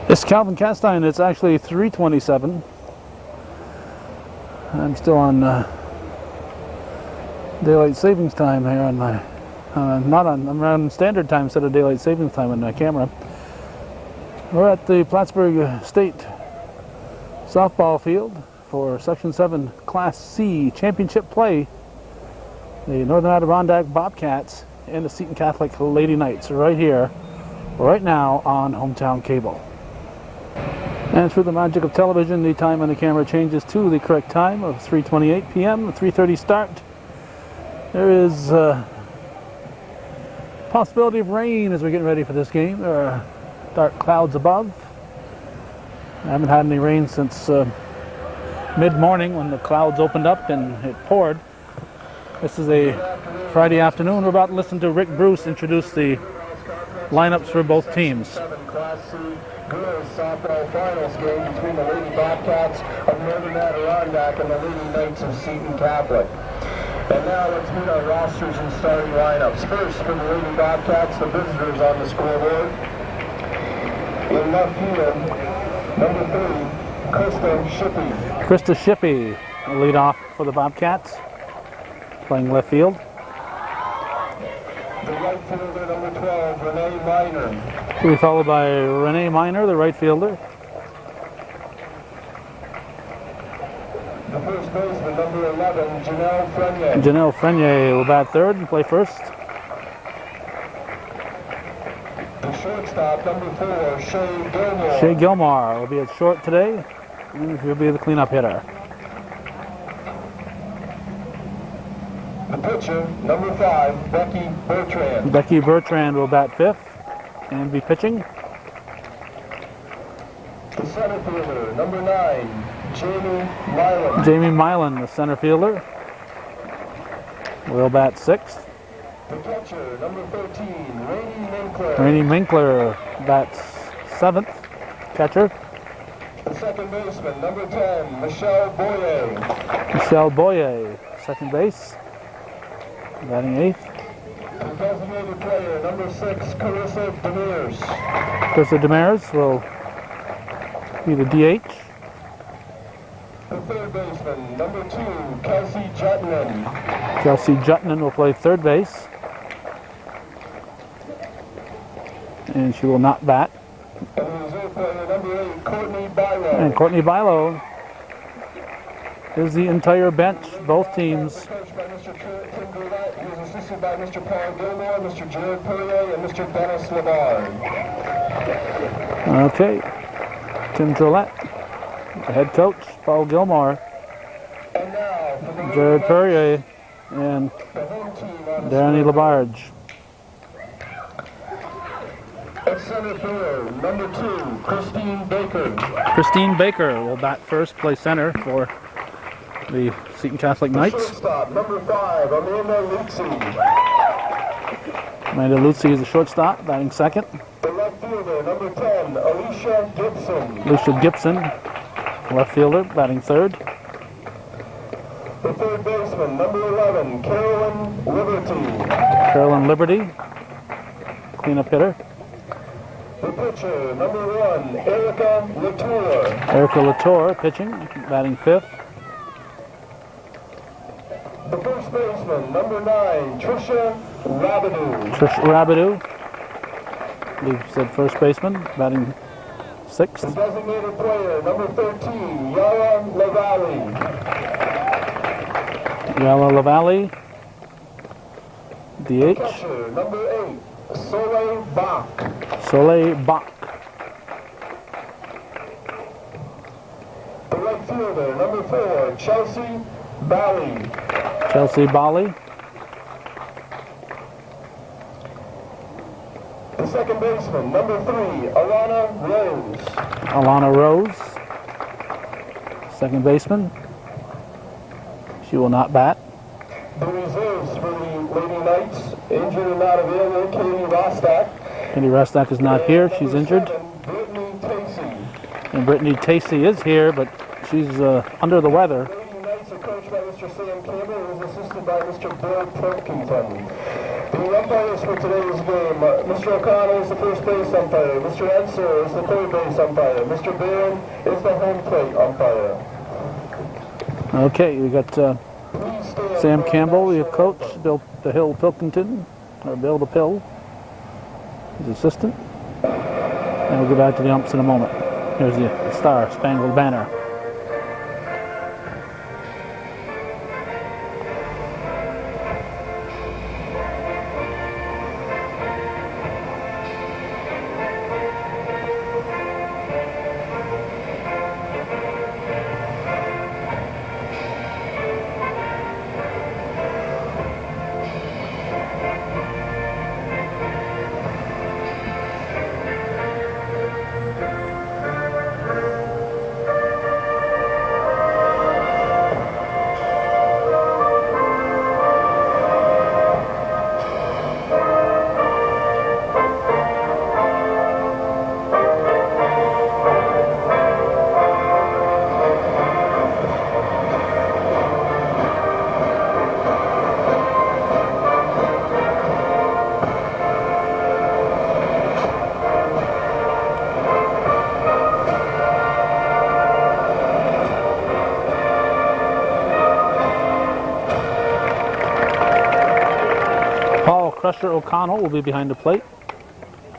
It's Calvin Castine. It's actually 3:27. I'm still on daylight savings time here on my, I'm on standard time instead of daylight savings time on my camera. We're at the Plattsburgh State softball field for Section 7 Class C championship play. The Northern Adirondack Bobcats and the Seton Catholic Lady Knights right here, right now on Hometown Cable. And through the magic of television, the time on the camera changes to the correct time of 3:28 p.m., 3:30 start. There is possibility of rain as we're getting ready for this game. There are dark clouds above. I haven't had any rain since mid-morning when the clouds opened up and it poured. This is a Friday afternoon. We're about to listen to Rick Bruce introduce the lineups for both teams. Class C girls softball finals game between the Lady Bobcats of Northern Adirondack and the Lady Knights of Seton Catholic. And now let's meet our rosters and starting lineups. First, for the Lady Bobcats, the visitors on the scoreboard. In left field, number 3, Krista Shippey. Krista Shippey will lead off for the Bobcats, playing left field. The right fielder, number 12, Renee Miner. She'll be followed by Renee Miner, the right fielder. The first baseman, number 11, Janelle Frenier. Janelle Frenier will bat third and play first. The shortstop, number 4, Shay Gilmore. Shay Gilmore will be at short today, and he'll be the cleanup hitter. The pitcher, number 5, Becky Bertrand. Becky Bertrand will bat fifth and be pitching. The center fielder, number 9, Jamie Milan. Jamie Milan, the center fielder, will bat sixth. The catcher, number 13, Rainey Minkler. Rainey Minkler bats seventh, catcher. The second baseman, number 10, Michelle Boyer. Michelle Boyer, second base, batting eighth. The designated player, number 6, Carissa Demers. Carissa Demers will be the DH. The third baseman, number 2, Kelsey Jutman. Kelsey Jutman will play third base, and she will not bat. And the reserve player, number 8, Courtney Bilo. And Courtney Bilo is the entire bench, both teams. Coached by Mr. Tim Goulet. He was assisted by Mr. Paul Gilmore, Mr. Jared Perrier, and Mr. Dennis Lavard. Okay, Tim Gillette, the head coach, Paul Gilmore, And now, for the Jared Perrier, and the home team on the Danny Labarge. At center field, number 2, Christine Baker. Christine Baker will bat first, play center for the Seton Catholic Knights. Shortstop, number 5, Amanda Lutzi. Amanda Lutzi is the shortstop, batting second. The left fielder, number 10, Alicia Gibson. Alicia Gibson, left fielder, batting third. The third baseman, number 11, Carolyn Liberty. Carolyn Liberty, cleanup hitter. The pitcher, number 1, Erica Latour. Erica Latour pitching, batting fifth. The first baseman, number 9, Trisha Rabideau. Trish Rabideau, we said first baseman, batting sixth. The designated player, number 13, Yara Lavallee. Yala Lavallee, DH. Catcher, number 8, Soleil Bach. Soleil Bach. The right fielder, number 4, Chelsea Bally. Chelsea Bali. The second baseman, number 3, Alana Rose. Alana Rose, second baseman. She will not bat. The reserves for the Lady Knights, injured and not available, Katie Rostock. Katie Rostock is not here, she's injured. 7, Brittany Tacey. And Brittany Tacey is here, but she's under the weather. The Lady Knights are coached by Mr. Sam Campbell and is assisted by Mr. Bill Pilkington. The umpire umpires for today's game. Mr. O'Connell is the first base umpire. Mr. Ensor is the third base umpire. Mr. Barron is the home plate umpire. Okay, we got Sam Campbell, the coach, Bill the Hill Pilkington, or Bill the Pill, his assistant. And we'll go back to the umps in a moment. Here's the Star Spangled Banner. Crusher O'Connell will be behind the plate.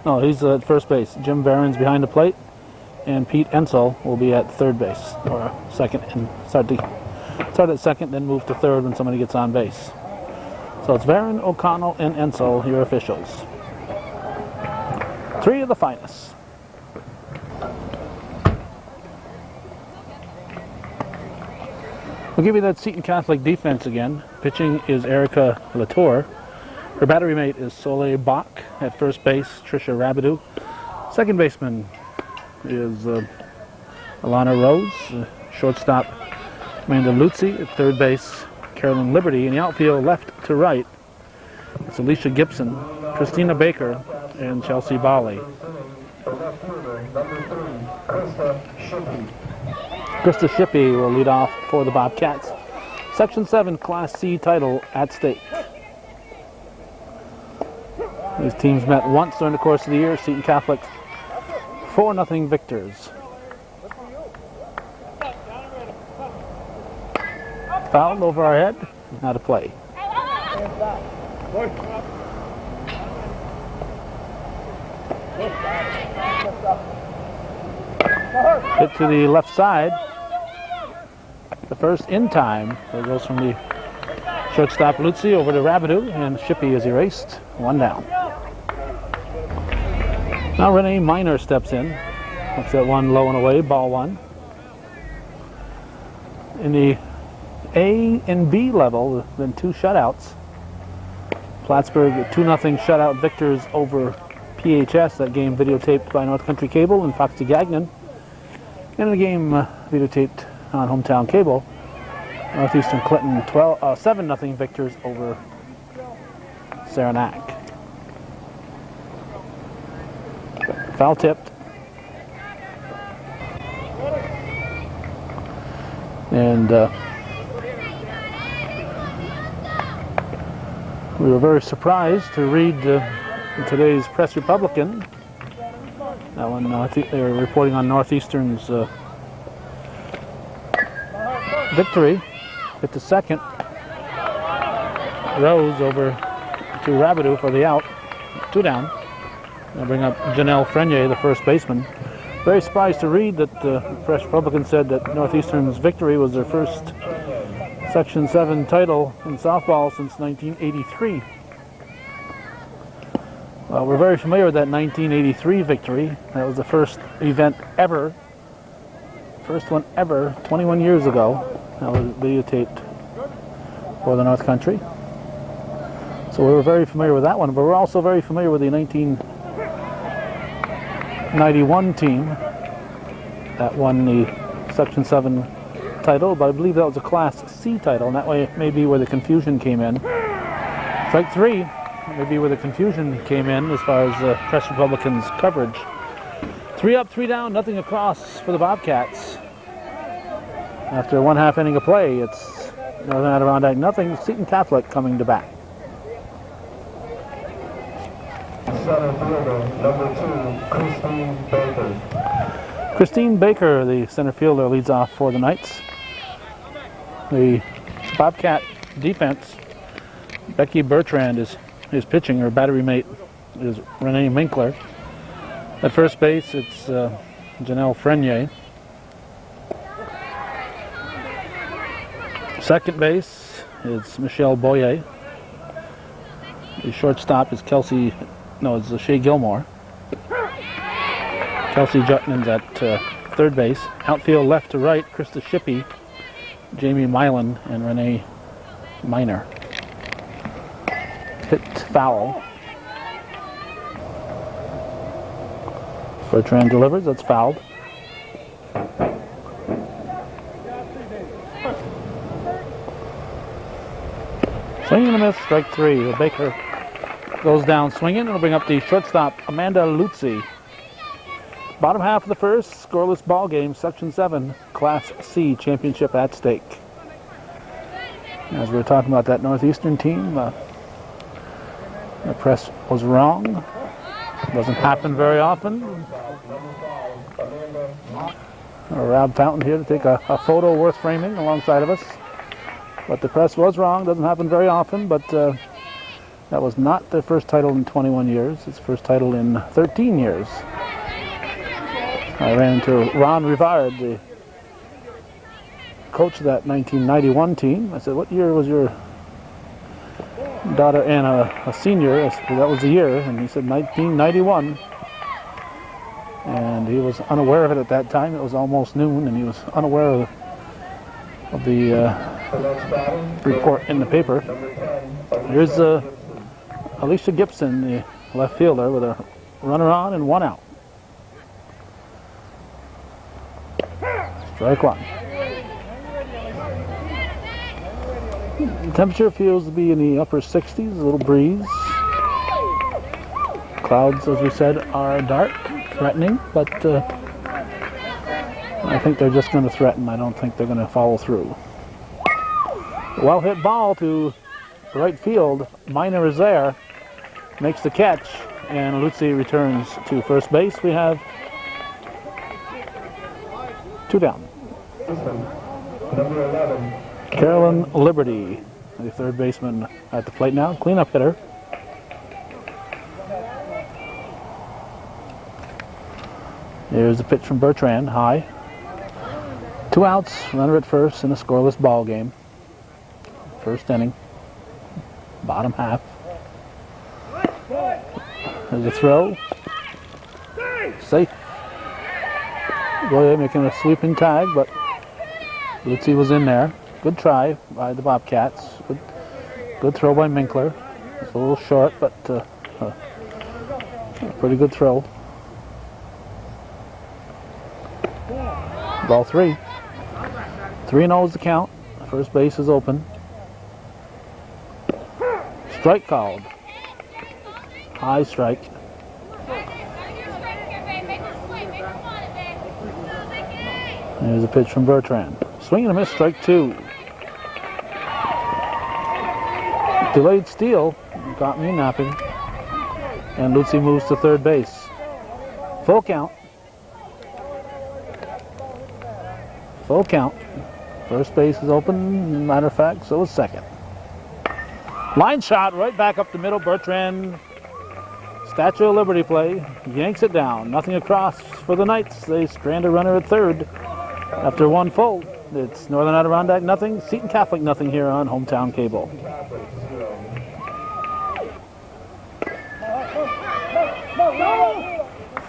No, he's at first base. Jim Barron's behind the plate, and Pete Ensel will be at third base, or second, and start at second, then move to third when somebody gets on base. So it's Barron, O'Connell, and Ensel, your officials. Three of the finest. We'll give you that Seton Catholic defense again. Pitching is Erica Latour. Her battery mate is Soleil Bach. At first base, Tricia Rabideau. Second baseman is Alana Rose. Shortstop, Amanda Lutzi. At third base, Carolyn Liberty. In the outfield, left to right, it's Alicia Gibson, Christina Baker, and Chelsea Bali. Krista Shippey will lead off for the Bobcats. Section 7 Class C title at stake. These teams met once during the course of the year. Seton Catholic 4-0 victors. Foul over our head. Now to play. Hit to the left side. The first in time. So it goes from the shortstop Lutzi over to Rabideau, and Shippey is erased. One down. Now Renee Miner steps in. Looks at one low and away, ball one. In the A and B level, there have been two shutouts. Plattsburgh 2-0 shutout victors over PHS. That game videotaped by North Country Cable and Foxy Gagnon. And the game videotaped on Hometown Cable. Northeastern Clinton 7-0 victors over Saranac. Foul tipped. And we were very surprised to read in today's Press Republican. That one, I think they were reporting on Northeastern's victory. Hit the second. Rose over to Rabideau for the out. 2 down. I'll bring up Janelle Frenier, the first baseman. Very surprised to read that the Press Republican said that Northeastern's victory was their first Section 7 title in softball since 1983. Well, we're very familiar with that 1983 victory. That was the first event ever, first one ever, 21 years ago. That was videotaped for the North Country. So we were very familiar with that one, but we're also very familiar with the 1991 team that won the Section 7 title, but I believe that was a Class C title, and that way may be where the confusion came in. Strike 3, maybe where the confusion came in as far as the Press Republicans' coverage. 3 up, 3 down, nothing across for the Bobcats. After 1/2 inning of play, it's Northern Adirondack nothing, Seton Catholic coming to bat. center fielder, number 2, Christine Baker. Christine Baker, the center fielder, leads off for the Knights. The Bobcat defense, Becky Bertrand is pitching. Her battery mate is Renee Minkler. At first base, it's Janelle Frenier. Second base is Michelle Boyer. The shortstop is it's Shea Gilmore. Kelsey Jutman's at third base. Outfield left to right, Krista Shippey, Jamie Milan, and Renee Miner. Hit foul. Bertrand delivers, that's fouled. Swinging and a miss, strike 3. Baker goes down swinging. It'll bring up the shortstop, Amanda Lutzi. Bottom half of the first, scoreless ball game, Section 7, Class C championship at stake. As we were talking about that Northeastern team, the press was wrong. Doesn't happen very often. Rob Fountain here to take a photo worth framing alongside of us. But the press was wrong. Doesn't happen very often, but that was not their first title in 21 years. It's first title in 13 years. I ran into Ron Rivard, the coach of that 1991 team. I said, what year was your daughter Anna a senior? I said, that was the year. And he said 1991. And he was unaware of it at that time. It was almost noon, and he was unaware of the report in the paper. Here's Alicia Gibson, the left fielder, with a runner on and 1 out. Strike 1. The temperature feels to be in the upper 60s, a little breeze. Clouds, as we said, are dark, threatening, but I think they're just going to threaten. I don't think they're going to follow through. Well hit ball to right field. Miner is there, makes the catch, and Lutzi returns to first base. We have 2 down. Number 11. Carolyn Liberty, the third baseman at the plate now. Cleanup hitter. Here's the pitch from Bertrand, high. 2 outs, runner at first in a scoreless ball game. First inning, bottom half. There's a throw. Safe. Boy, making a sweeping tag, but Lutzi was in there. Good try by the Bobcats. Good throw by Minkler. It's a little short, but a pretty good throw. Ball 3. 3-0 is the count. First base is open. Strike called. High strike. There's a pitch from Bertrand. Swing and a miss, strike 2. Delayed steal got me napping. And Lutzi moves to third base. Full count. Full count. First base is open. Matter of fact, so is second. Line shot right back up the middle. Bertrand, Statue of Liberty play, yanks it down. Nothing across for the Knights. They strand a runner at third after 1 full. It's Northern Adirondack nothing, Seton Catholic nothing here on Hometown Cable.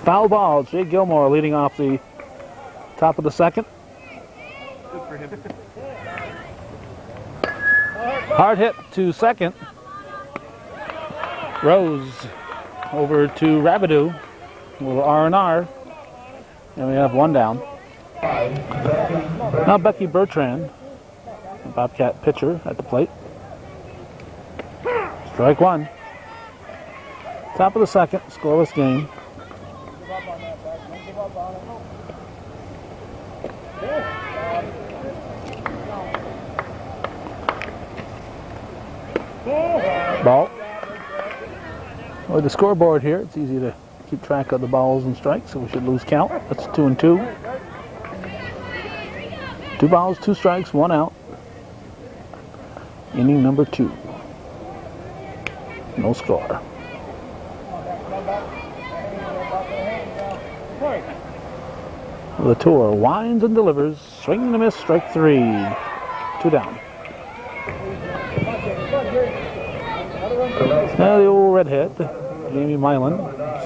Foul ball. Jay Gilmore leading off the top of the second. Hard hit to second. Rose over to Rabideau. A little R&R. And we have 1 down. Now Becky Bertrand, the Bobcat pitcher at the plate. Strike 1. Top of the second, scoreless game. Ball. With the scoreboard here, it's easy to keep track of the balls and strikes, so we should lose count. That's 2-2. 2 balls, 2 strikes, 1 out. Inning number 2. No score. Latour winds and delivers. Swing and a miss, strike 3. 2 down. Now the old redhead, Jamie Milan,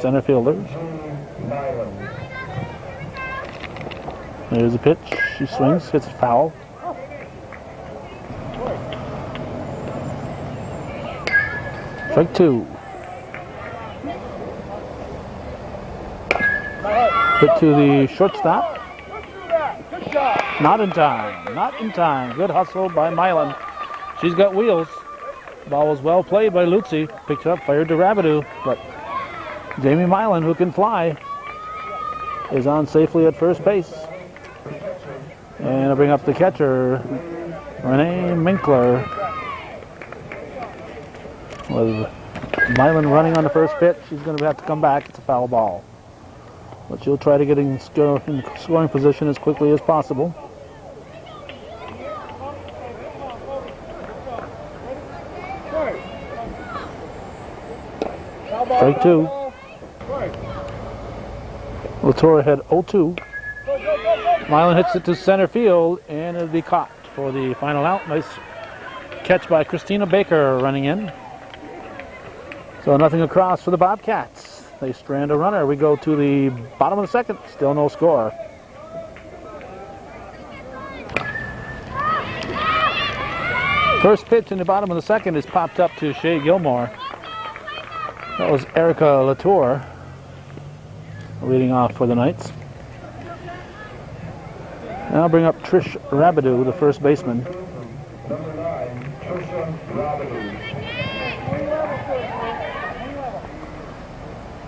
center fielder. There's a pitch. She swings, hits it foul. Strike 2. Hit to the shortstop. Not in time. Not in time. Good hustle by Milan. She's got wheels. Ball was well played by Lutzi. Picked it up, fired to Rabideau. But Jamie Milan, who can fly, is on safely at first base. And I'll bring up the catcher, Renee Minkler. With Milan running on the first pitch, she's going to have to come back. It's a foul ball. But she'll try to get in scoring position as quickly as possible. Strike 2. Latour had 0-2. Milan hits it to center field, and it'll be caught for the final out. Nice catch by Christina Baker running in. So nothing across for the Bobcats. They strand a runner. We go to the bottom of the second. Still no score. First pitch in the bottom of the second is popped up to Shea Gilmore. That was Erica Latour leading off for the Knights. Now I'll bring up Trish Rabideau, the first baseman. Number 9, Trisha Rabideau.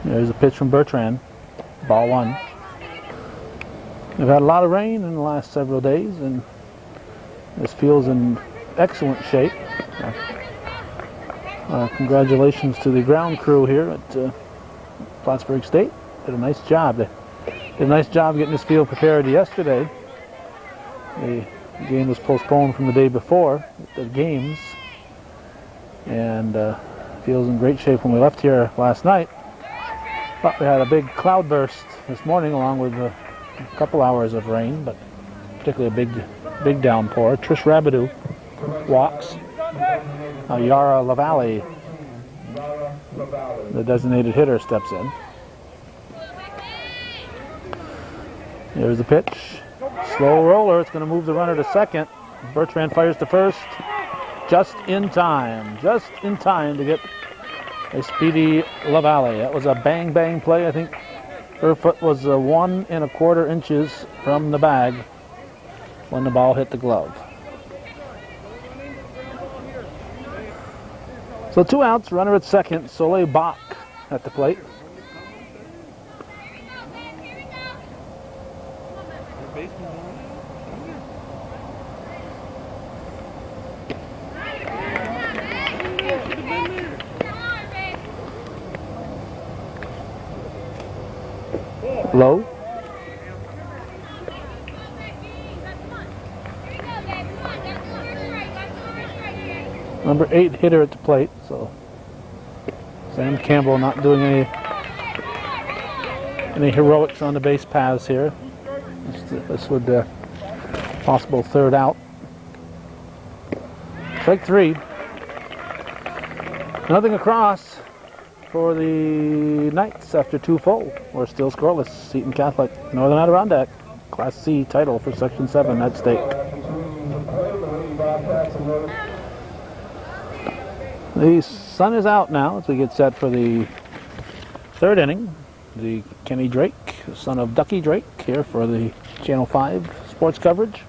There's a pitch from Bertrand. Ball 1. We've had a lot of rain in the last several days, and this field's in excellent shape. Congratulations to the ground crew here at Plattsburgh State. Did a nice job. They did a nice job getting this field prepared yesterday. The game was postponed from the day before, the games, and the field's in great shape when we left here last night. But we had a big cloud burst this morning along with a couple hours of rain, but particularly a big downpour. Trish Rabideau walks. Yara LaValle, the designated hitter, steps in. Here's the pitch. Slow roller. It's going to move the runner to second. Bertrand fires to first. Just in time. Just in time to get a speedy LaValle. That was a bang play. I think her foot was 1 1/4 inches from the bag when the ball hit the glove. So 2 outs, runner at second, Soleil Bach at the plate. Low. Number 8 hitter at the plate, so Sam Campbell not doing any heroics on the base paths here. This would possible third out. Strike 3. Nothing across for the Knights after 2 full. We're still scoreless. Seton Catholic, Northern Adirondack, Class C title for Section 7 at stake. The sun is out now as we get set for the 3rd inning. The Kenny Drake, son of Ducky Drake, here for the Channel 5 sports coverage.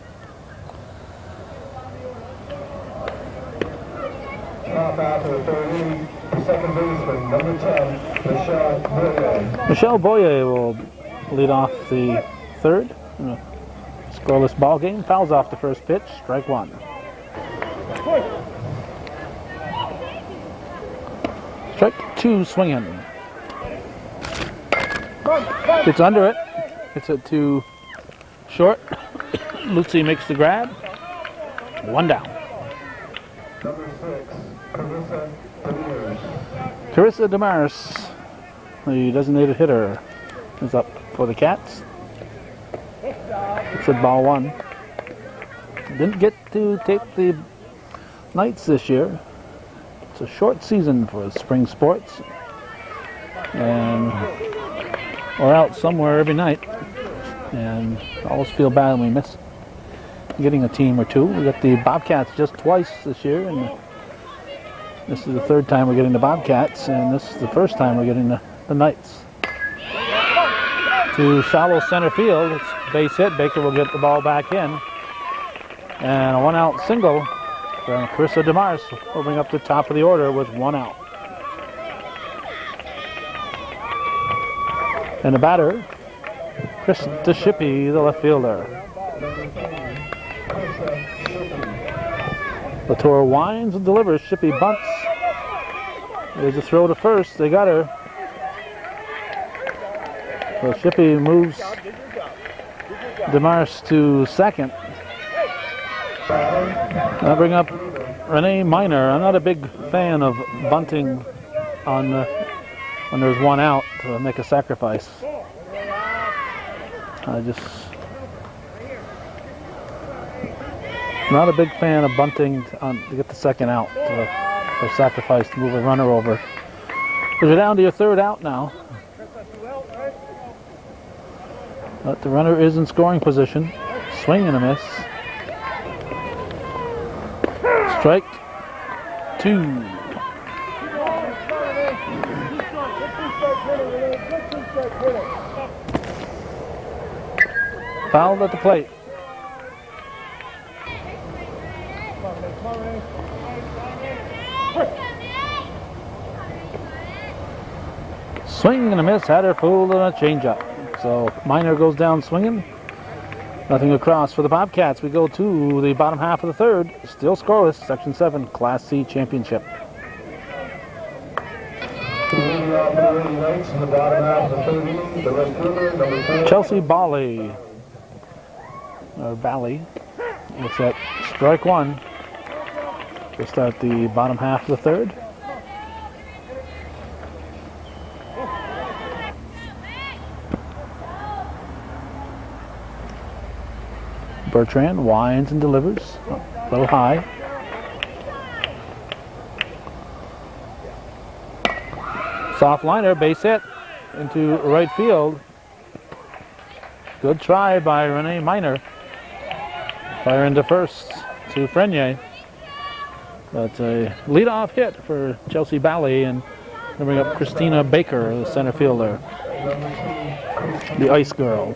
Top after the 3rd inning, second baseman, number 10, Michelle Boyer. Michelle Boyer will lead off the 3rd. Scoreless ball game. Fouls off the first pitch. Strike 1. Strike 2 swinging. Gets under it. Gets it to short. Lutzy makes the grab. 1 down. Number 6, Carissa Demers. Carissa Demers, the designated hitter, is up for the Cats. It's at ball 1. Didn't get to tape the Knights this year. It's a short season for spring sports, and we're out somewhere every night, and I always feel bad when we miss getting a team or two. We got the Bobcats just twice this year, and this is the 3rd time we're getting the Bobcats, and this is the 1st time we're getting the Knights. To shallow center field, it's base hit. Baker will get the ball back in, and a 1-out single from Carissa Demers, moving up the top of the order with 1 out. And the batter, Krista Shippey, the left fielder. Latour winds and delivers. Shippey bunts. There's a throw to first. They got her. So Shippey moves Demers to second. I'll bring up Renee Miner. I'm not a big fan of bunting on when there's 1 out to make a sacrifice. Not a big fan of bunting to get the 2nd out, to sacrifice to move a runner over. But you're down to your 3rd out now. But the runner is in scoring position. Swing and a miss. Strike 2. Fouled at the plate. Swing and a miss. Had her fooled on a changeup. So Miner goes down swinging. Nothing across for the Bobcats. We go to the bottom half of the 3rd. Still scoreless. Section 7 Class C championship. Chelsea Bally. Or Bally. It's at strike 1 to start the bottom half of the 3rd. Bertrand winds and delivers. A little high. Soft liner, base hit into right field. Good try by Renee Miner. Fire into first to Frenier. That's a leadoff hit for Chelsea Bally, and they bring up Christina Baker, the center fielder, the Ice Girl.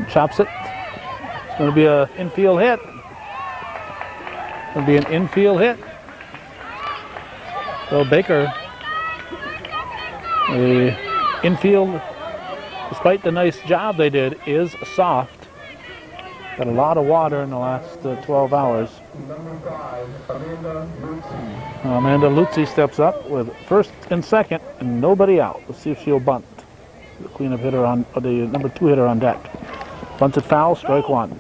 Chops it. It's going to be an infield hit. It'll be an infield hit. So Baker, the infield, despite the nice job they did, is soft. Got a lot of water in the last 12 hours. Amanda Lutzy steps up with 1st and 2nd and nobody out. Let's see if she'll bunt. The cleanup hitter on, or the number 2 hitter on deck. Bunted foul, strike 1.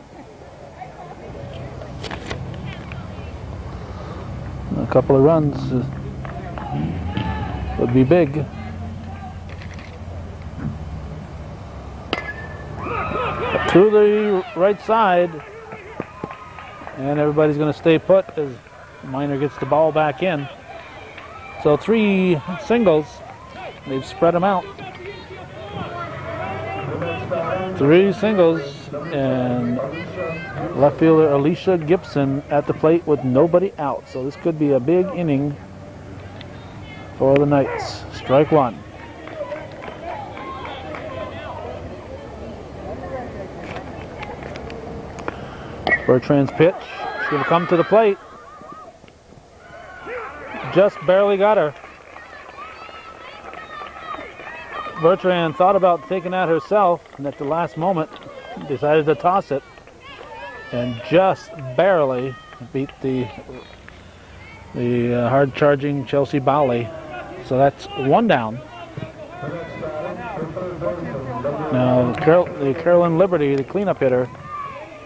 A couple of runs would be big. To the right side, and everybody's going to stay put as Miner gets the ball back in. So 3 singles. They've spread them out. 3 singles, and left fielder Alicia Gibson at the plate with nobody out. So this could be a big inning for the Knights. Strike 1. Bertrand's pitch. She's going to come to the plate. Just barely got her. Bertrand thought about taking that herself, and at the last moment decided to toss it and just barely beat the hard charging Chelsea Bowley. So that's one down. Now the Carolyn Liberty, the cleanup hitter,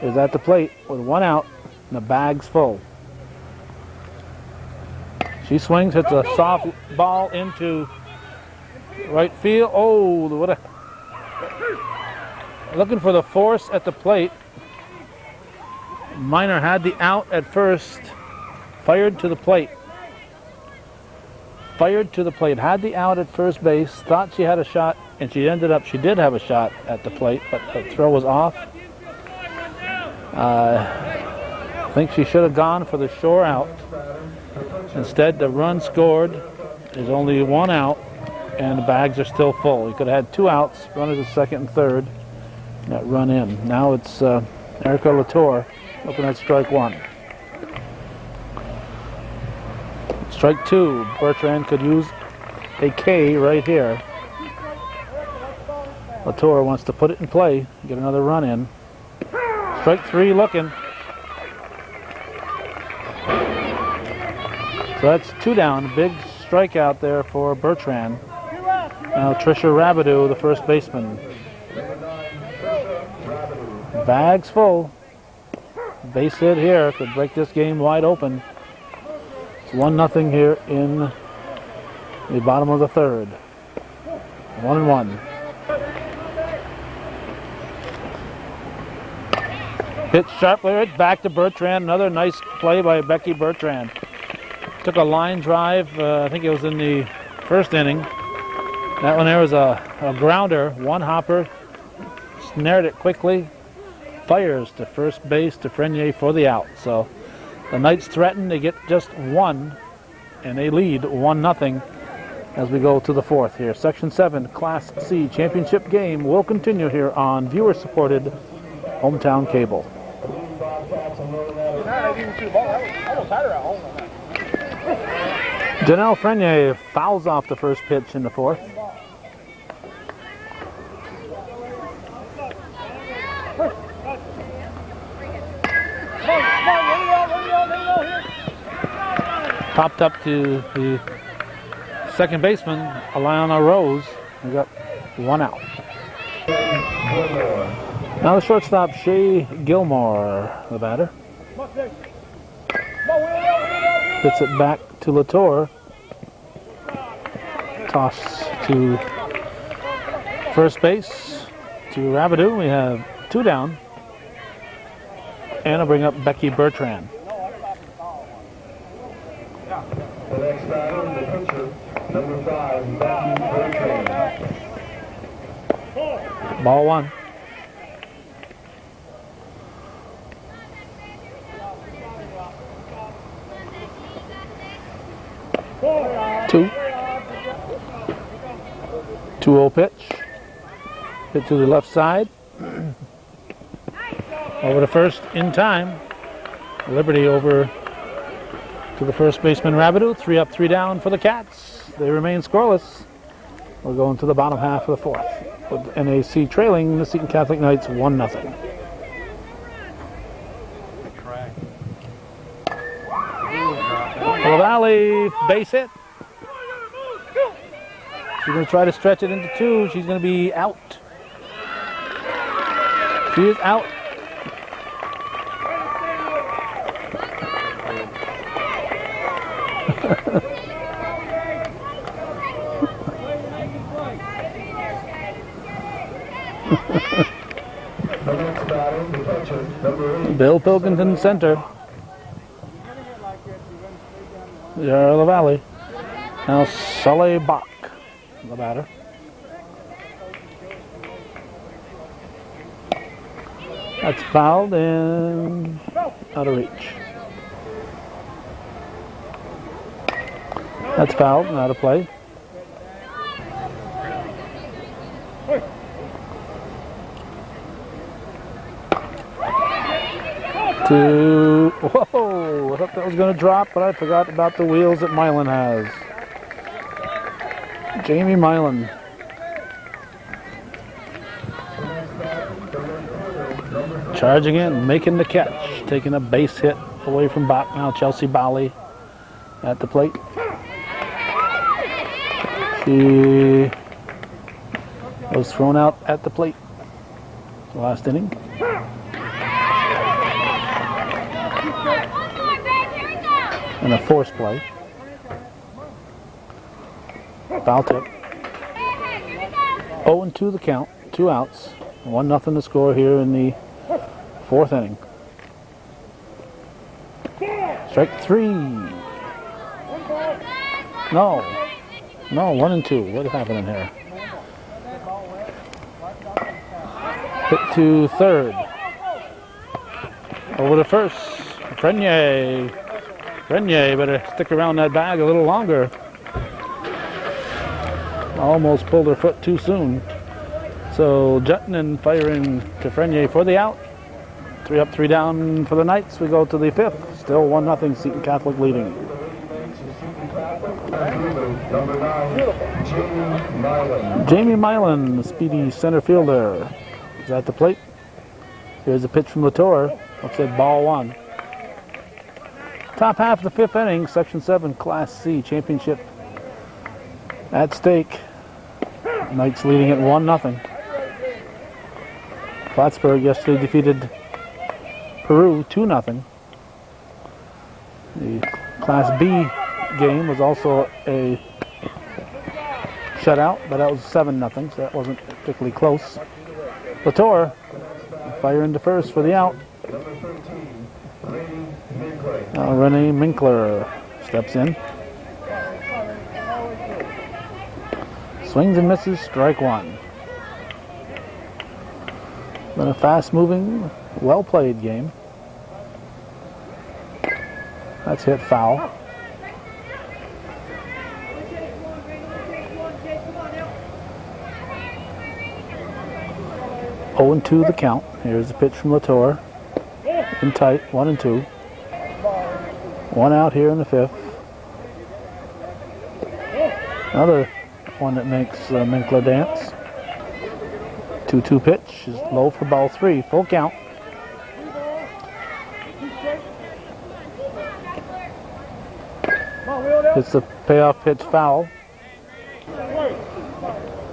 is at the plate with one out and the bag's full. She swings, hits a soft ball into right field. Oh, what a... Looking for the force at the plate. Minor had the out at first. Fired to the plate. Fired to the plate. Had the out at first base. Thought she had a shot, and she did have a shot at the plate, but the throw was off. I think she should have gone for the shore out. Instead, the run scored. There's only one out, and the bags are still full. You could have had two outs, runners at second and third, and that run in. Now it's Erica Latour looking at strike one. Strike two. Bertrand could use a K right here. Latour wants to put it in play, get another run in. Strike three looking. So that's two down. Big strikeout there for Bertrand. Now Trisha Rabideau, the first baseman. Bags full. Base hit here could break this game wide open. It's 1-0 here in the bottom of the third. 1-1. Hit sharply right back to Bertrand. Another nice play by Becky Bertrand. Took a line drive, I think it was in the first inning. That one there was a grounder, one hopper, snared it quickly, fires to first base to Frenier for the out. So the Knights threaten to get just one, and they lead 1-0 as we go to the fourth here. Section 7 Class C championship game will continue here on viewer-supported Hometown Cable. Janelle Frenier fouls off the first pitch in the fourth. Popped up to the second baseman, Alana Rose. We got one out. Now the shortstop, Shay Gilmore, the batter. Gets it back to Latour. Toss to first base to Rabideau. We have two down. And I'll bring up Becky Bertrand. The next batter, the pitcher, number 5, Becky Bertrand. Ball one. Two. 2-0 pitch. Hit to the left side. Over to first in time. Liberty over to the first baseman Rabideau. 3 up, 3 down for the Cats. They remain scoreless. We're going to the bottom half of the fourth, with NAC trailing the Seton Catholic Knights 1-0. Valley base hit. She's going to try to stretch it into two. She's going to be out. She is out. Bill Pilkington center. Yarra Valley. Now Sully Bach, the batter. That's fouled and out of reach. That's fouled and out of play. Whoa, I thought that was going to drop, but I forgot about the wheels that Milan has. Jamie Milan. Charging in, making the catch, taking a base hit away from Bach. Now Chelsea Bali at the plate. She was thrown out at the plate the last inning. And a force play. Foul tip. 0-2 the count, 2 outs, 1-0 the score here in the 4th inning. Strike 3. No, 1-2. What happened in here? Hit to third. Over to first. Frenier better stick around that bag a little longer. Almost pulled her foot too soon. So Jutton firing to Frenier for the out. 3 up, 3 down for the Knights. We go to the 5th. Still 1-0 Seton Catholic leading. Jamie Milan, the speedy center fielder, is at the plate. Here's a pitch from Latour. Looks like ball 1. Top half of the 5th inning, Section 7 Class C championship at stake. Knights leading at 1-0. Plattsburgh yesterday defeated Peru 2-0. The Class B game was also a shutout, but that was 7-0, so that wasn't particularly close. Latour firing to first for the out. Now Renee Minkler steps in. Swings and misses, strike 1. Been a fast-moving, well-played game. That's hit foul. Oh and 2 the count. Here's the pitch from Latour. In tight, 1-2. 1 out here in the 5th. Another one that makes Minkler dance. 2-2 pitch is low for ball 3. Full count. It's the payoff pitch foul.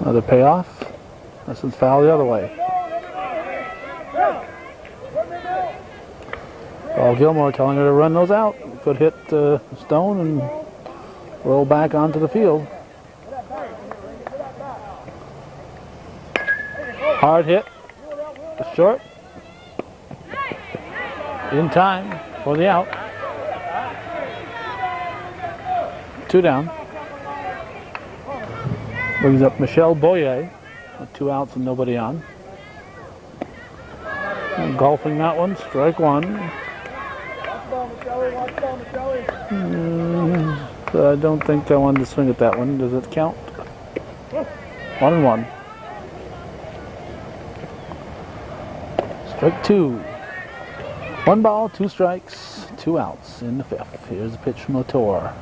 Another payoff. This is foul the other way. Paul Gilmore telling her to run those out. Could hit Stone and roll back onto the field. Hard hit. Short. In time for the out. 2 down. Brings up Michelle Boyer with 2 outs and nobody on. And golfing that one, strike 1. I don't think I wanted to swing at that one. Does it count? 1-1. Strike 2. 1 ball, 2 strikes, 2 outs in the 5th. Here's a pitch from Latour.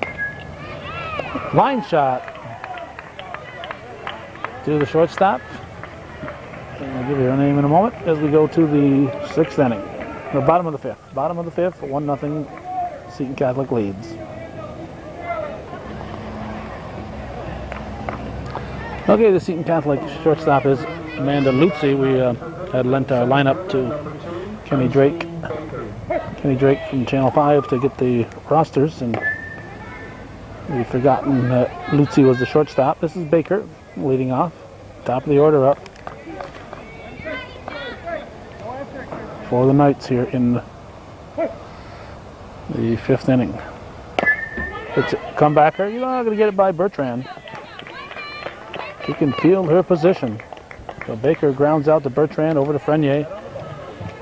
Line shot to the shortstop. And I'll give you her name in a moment as we go to the 6th inning. The bottom of the 5th. Bottom of the 5th, 1-0 Seton Catholic leads. Okay, the Seton Catholic shortstop is Amanda Lutzy. We had lent our lineup to Kenny Drake from Channel 5 to get the rosters, and we've forgotten that Lutzy was the shortstop. This is Baker leading off. Top of the order up for the Knights here in the 5th inning. It's a comebacker. You're not going to get it by Bertrand. She can field her position. So Baker grounds out to Bertrand over to Frenier.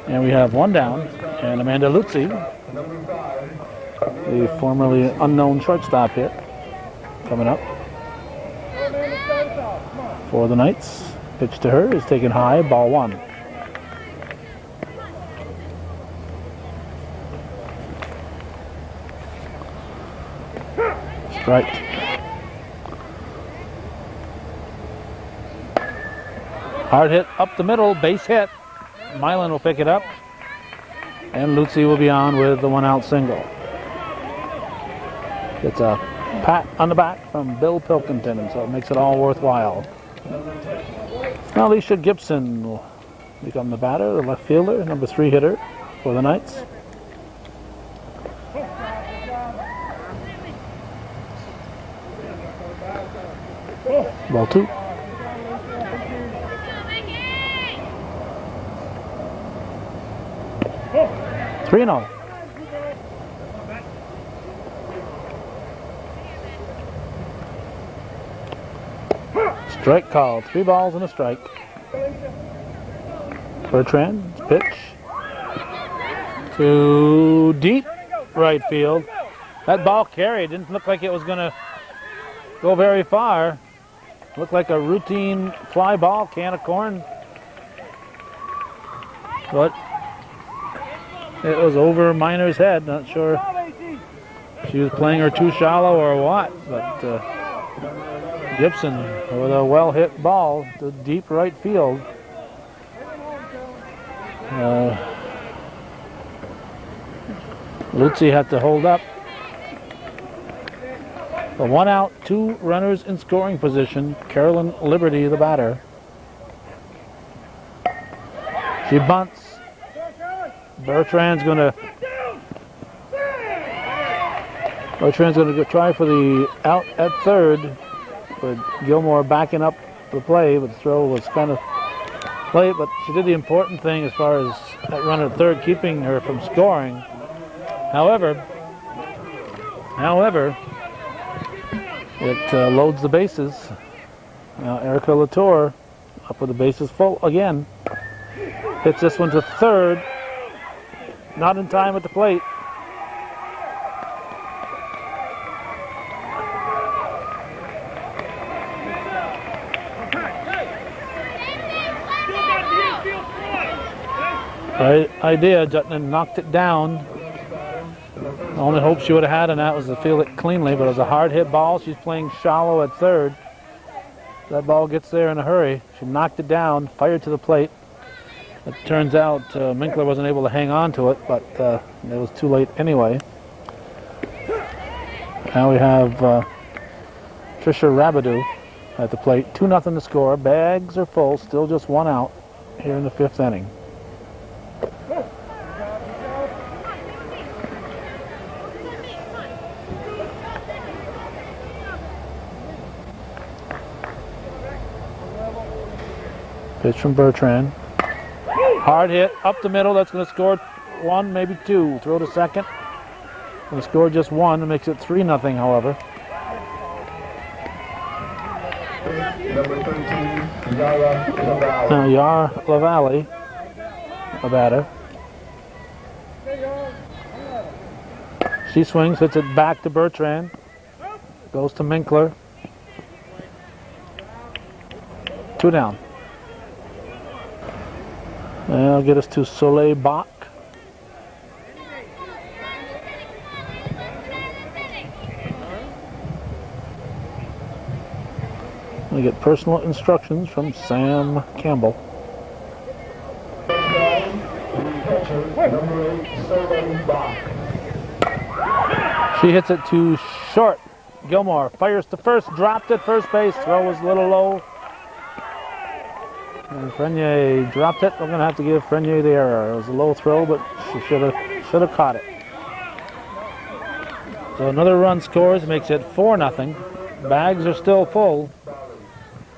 And we have 1 down. And Amanda Lutzy, the formerly unknown shortstop hit, coming up for the Knights. Pitch to her is taken high, ball 1. Strike. Hard hit up the middle, base hit. Milan will pick it up. And Lutzi will be on with the 1-out single. It's a pat on the back from Bill Pilkington, and so it makes it all worthwhile. Now Alicia Gibson will become the batter, the left fielder, number 3 hitter for the Knights. Ball 2. Three and all. Strike call. 3 balls and a strike. Bertrand, pitch to deep right field. That ball carried. Didn't look like it was going to go very far. Looked like a routine fly ball, can of corn. But it was over Miner's head. Not sure if she was playing her too shallow or what. But Gibson with a well-hit ball to deep right field. Lutzi had to hold up. The 1 out, 2 runners in scoring position. Carolyn Liberty, the batter. She bunts. Bertrand's going to go try for the out at third, with Gilmore backing up the play, but the throw was kind of late. But she did the important thing as far as that runner at third, keeping her from scoring. However, it loads the bases. Now Erica Latour up with the bases full again. Hits this one to third. Not in time at the plate. Right idea, Jutland knocked it down. The only hope she would have had on that was to field it cleanly, but it was a hard hit ball. She's playing shallow at third. That ball gets there in a hurry. She knocked it down, fired to the plate. It turns out Minkler wasn't able to hang on to it, but it was too late anyway. Now we have Trisha Rabideau at the plate. 2-0 to score. Bags are full, still just 1 out here in the 5th inning. Pitch from Bertrand. Hard hit up the middle. That's going to score 1, maybe 2. Throw to second. Going to score just 1. It makes it 3-0, however. Number 13, Yara LaValle. Now Yara LaValle, a batter. She swings, hits it back to Bertrand. Goes to Minkler. 2 down. That'll get us to Soleil Bach. We get personal instructions from Sam Campbell. She hits it to short. Gilmore fires to first, dropped at first base. Throw was a little low. And Frenier dropped it. We're going to have to give Frenier the error. It was a low throw, but she should have caught it. So another run scores, makes it 4-0. Bags are still full.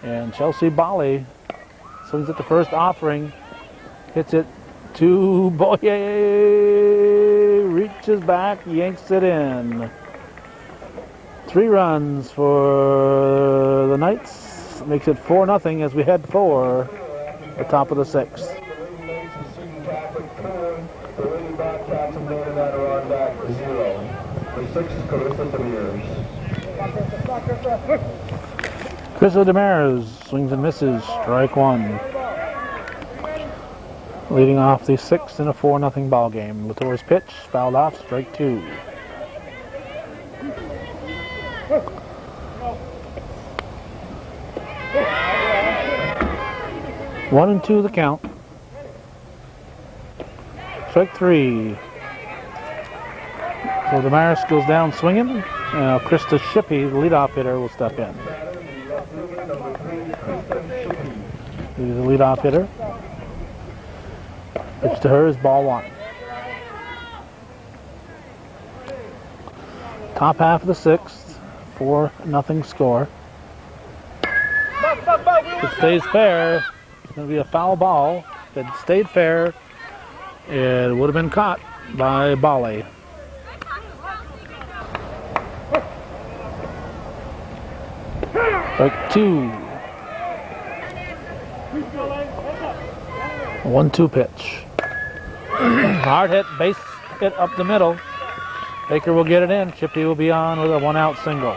And Chelsea Bali swings at the first offering. Hits it to Boyer. Reaches back, yanks it in. 3 runs for the Knights. Makes it 4-0 as we head for the top of the 6th. The Lady Bobcats of Northern Adirondack 0. The 6 is Carissa Demers. Carissa Demers swings and misses. Strike 1. Leading off the 6th in a 4-0 ball game. Latour's pitch fouled off. Strike 2. One and 2 the count. Strike 3. So Damaris goes down swinging. Now Krista Shippey, the leadoff hitter, will step in. She's the leadoff hitter. Pitch to her is ball 1. Top half of the 6th, 4-0 score. If it stays fair, it's going to be a foul ball. If it stayed fair, it would have been caught by Bali. Strike 2. 1-2 pitch. Hard hit, base hit up the middle. Baker will get it in. Shippey will be on with a 1-out single.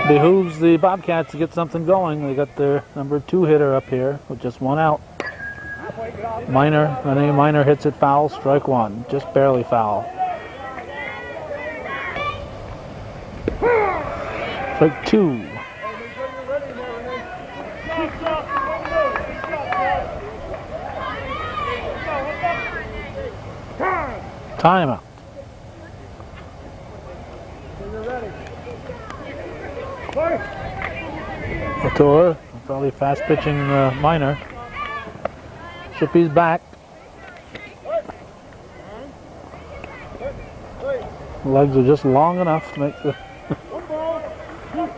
Behooves the Bobcats to get something going. They got their number 2 hitter up here with just 1 out. Renee Minor hits it foul, strike 1. Just barely foul. Strike 2. Timeout. Latour, probably fast pitching Minor. Shippey's back. Legs are just long enough to make the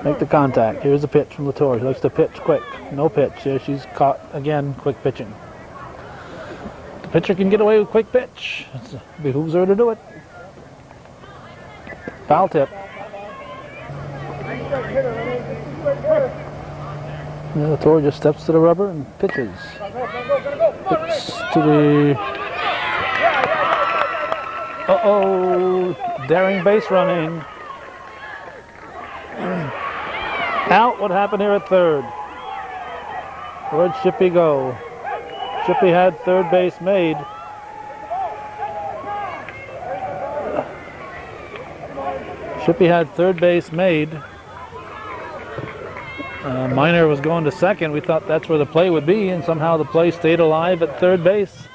make the contact. Here's a pitch from Latour. She likes to pitch quick. No pitch. Here she's caught again. Quick pitching. The pitcher can get away with quick pitch. It behooves her to do it. Foul tip. Latour just steps to the rubber and pitches. Pitch to the... Uh-oh! Daring base running. Out. What happened here at third? Where'd Shippey go? Shippey had third base made. Shippey had third base made. Minor was going to second. We thought that's where the play would be, and somehow the play stayed alive at third base.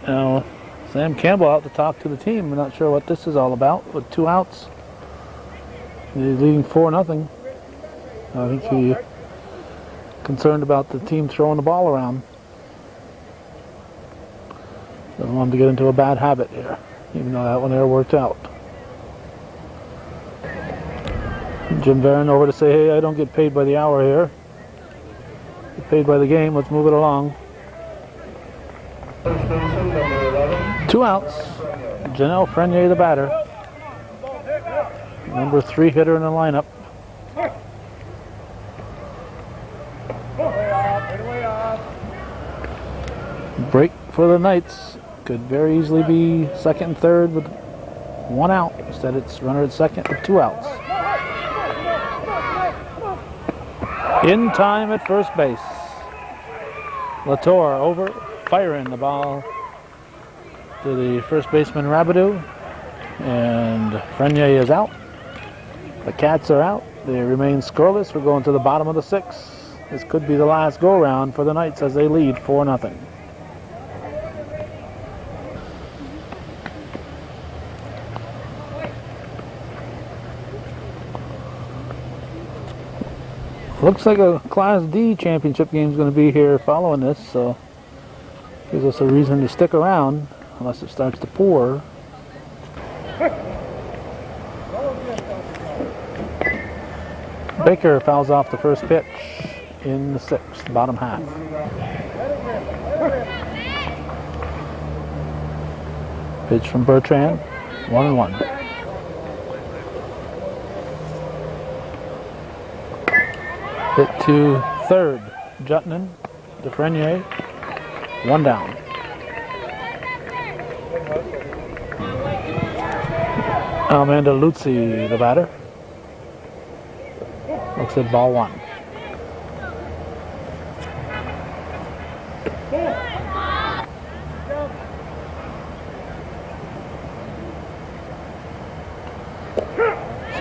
Now, Sam Campbell out to talk to the team. We're not sure what this is all about with 2 outs. He's leading 4-0. I think he's concerned about the team throwing the ball around. Doesn't want him to get into a bad habit here, even though that one there worked out. Jim Barron over to say, hey, I don't get paid by the hour here. Get paid by the game. Let's move it along. 2 outs. Janelle Frenier, the batter. Number 3 hitter in the lineup. Break for the Knights. Could very easily be second and third with 1 out. Instead it's runner at second with 2 outs. In time at first base. Latour over, firing the ball to the first baseman Rabideau. And Frenier is out. The Cats are out. They remain scoreless. We're going to the bottom of the 6th. This could be the last go-round for the Knights as they lead 4-0. Looks like a Class D championship game is going to be here following this, so gives us a reason to stick around unless it starts to pour. Baker fouls off the first pitch in the 6th, bottom half. Pitch from Bertrand, 1-1. Hit to third, Jutnan, DeFrenier, 1 down. Amanda Luzzi, the batter. Looks at ball 1.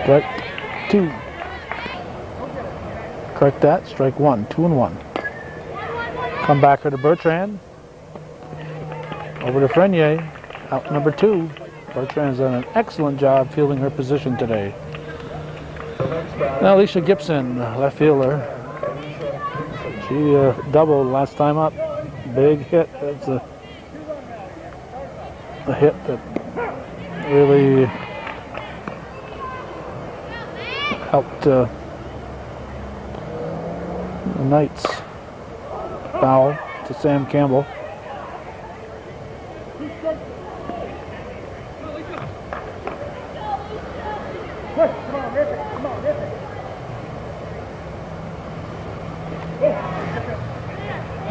Strike 2. Correct that. Strike one. 2-1. Comebacker to Bertrand. Over to Frenier. Out number 2. Bertrand's done an excellent job fielding her position today. Now Alicia Gibson, left fielder. She doubled last time up. Big hit. That's a hit that really helped the Knights foul to Sam Campbell.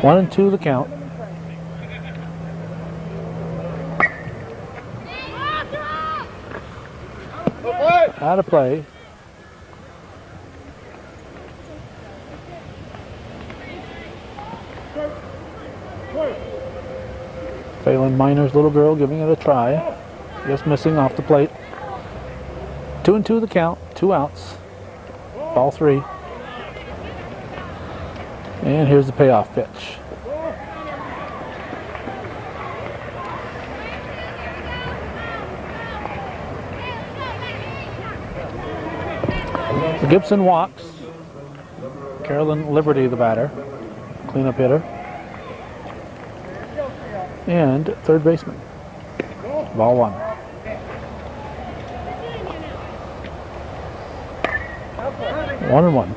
One and 2 the count. Out of play. Phelan Minor's little girl giving it a try. Just missing off the plate. 2 and 2 the count. 2 outs. Ball 3. And here's the payoff pitch. Gibson walks. Carolyn Liberty, the batter. Cleanup hitter. And third baseman. Ball 1. One and 1.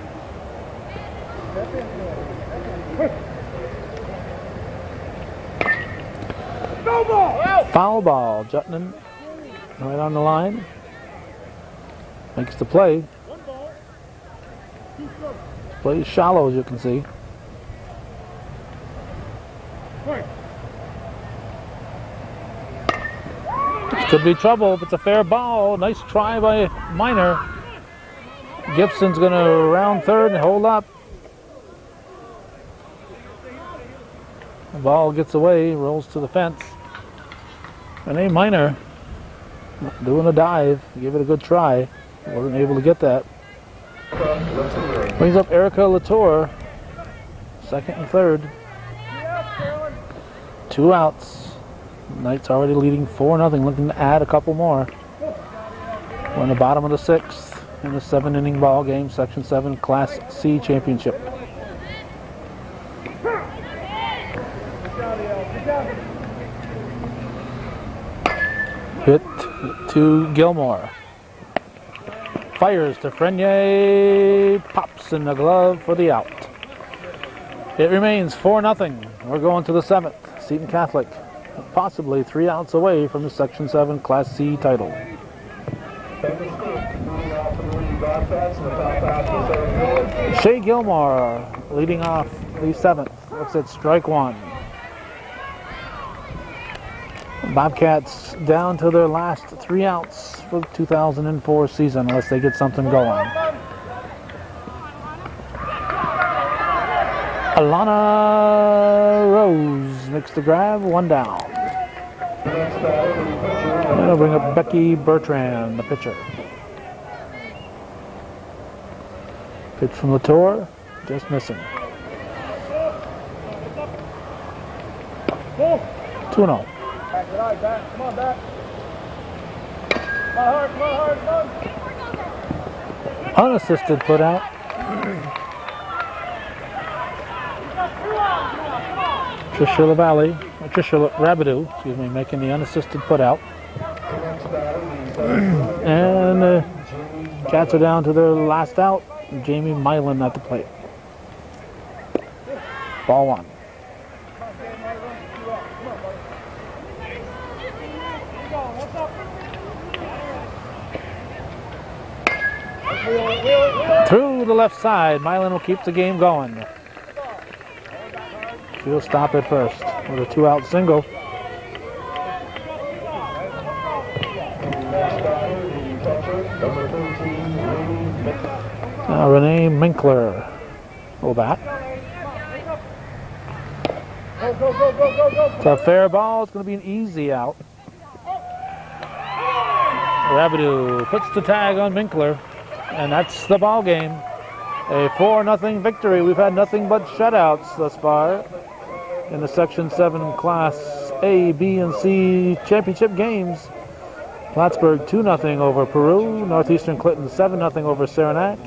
Foul ball. Jutman right on the line. Makes the play. Play is shallow, as you can see. This could be trouble if it's a fair ball. Nice try by Minor. Gibson's going to round third and hold up. The ball gets away, rolls to the fence. And A. Minor doing a dive, gave it a good try. Wasn't able to get that. Brings up Erica Latour, second and third. 2 outs. Knights already leading 4-0, looking to add a couple more. We're in the bottom of the 6th in the 7-inning ball game, Section 7 Class C championship. Hit to Gilmore. Fires to Frenier. Pops in the glove for the out. It remains 4-0. We're going to the 7th. Seton Catholic, possibly 3 outs away from the Section 7 Class C title. Shea Gilmore leading off the 7th. Looks at strike 1. Bobcats down to their last 3 outs for the 2004 season unless they get something going. Alana Rose makes the grab, 1 down. And I'll bring up Becky Bertrand, the pitcher. Pitch from Latour, just missing. 2-0. Come on, back. Come on, hard. Unassisted put out. Trisha Rabideau, making the unassisted put out. And Cats are down to their last out. Jamie Milan at the plate. Ball 1. Through the left side, Milan will keep the game going. She'll stop it first with a 2-out single. Now Renee Minkler will bat. It's a fair ball. It's going to be an easy out. Rabideau puts the tag on Minkler, and that's the ball game. A 4-0 victory. We've had nothing but shutouts thus far in the Section 7 Class A, B, and C championship games. Plattsburgh 2-0 over Peru. Northeastern Clinton 7-0 over Saranac.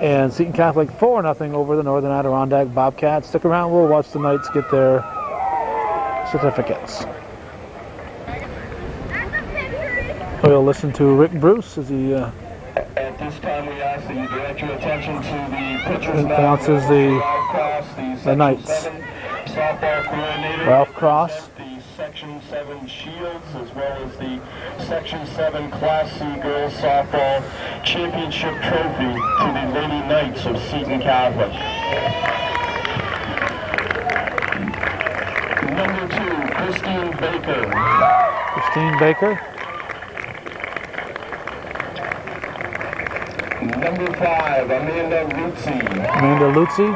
And Seton Catholic 4-0 over the Northern Adirondack Bobcats. Stick around, we'll watch the Knights get their certificates. We'll listen to Rick Bruce as he At this time, we ask that you direct your attention to the pitcher's announces the Knights. Softball coordinator, Ralph Cross. the Section 7 Shields, as well as the Section 7 Class C Girls Softball Championship Trophy to the Lady Knights of Seton Catholic. Number 2, Christine Baker. Christine Baker. Number 5, Amanda Lutzi. Amanda Lutzi.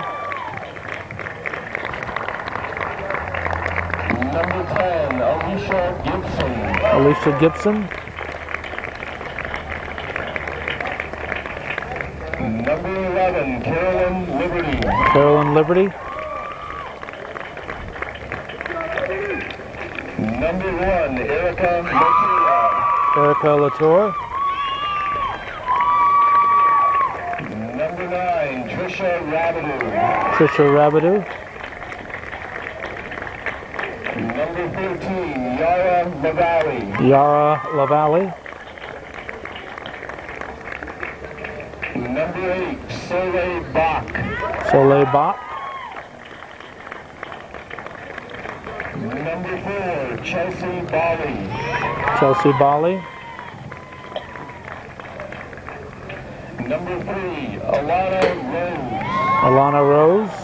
Number 10, Alicia Gibson. Alicia Gibson. Number 11, Carolyn Liberty. Carolyn Liberty. Number 1, Erica Latour. Erica Latour. Number 9, Trisha Rabideau. Trisha Rabideau. Number 13, Yara Lavalle. Yara Lavalle. Number 8, Soleil Bach. Soleil Bach. Number 4, Chelsea Bali. Chelsea Bali. Number 3, Alana Rose. Alana Rose.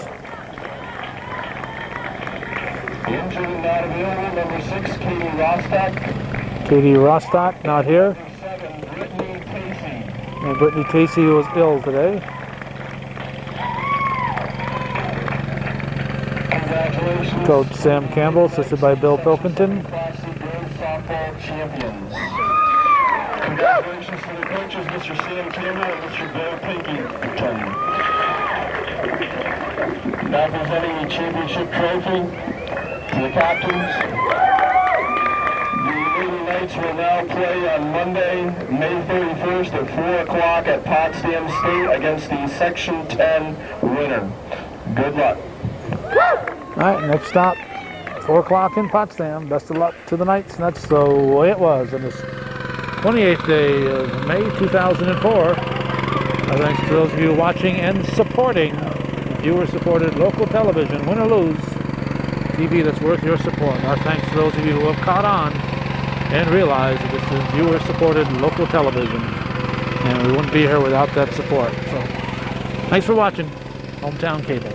Injured and not available, number 6, Katie Rostock. Katie Rostock, not here. Number 7, Brittany Casey. And Brittany Casey was ill today. Congratulations. Coach Sam Campbell, assisted by Bill Pilkington. Class C Girls Softball Champions. Congratulations to the coaches, Mr. Sam Campbell and Mr. Bill Pilkington. Now presenting the championship trophy to the captains. The Lady Knights will now play on Monday, May 31st at 4 o'clock at Potsdam State against the Section 10 winner. Good luck. All right, next stop, 4 o'clock in Potsdam. Best of luck to the Knights. And that's the way it was on this 28th day of May 2004. Thanks to those of you watching and supporting viewer-supported local television, win or lose, TV that's worth your support. Our thanks to those of you who have caught on and realized that this is viewer-supported local television. And we wouldn't be here without that support. So, thanks for watching Hometown Cable.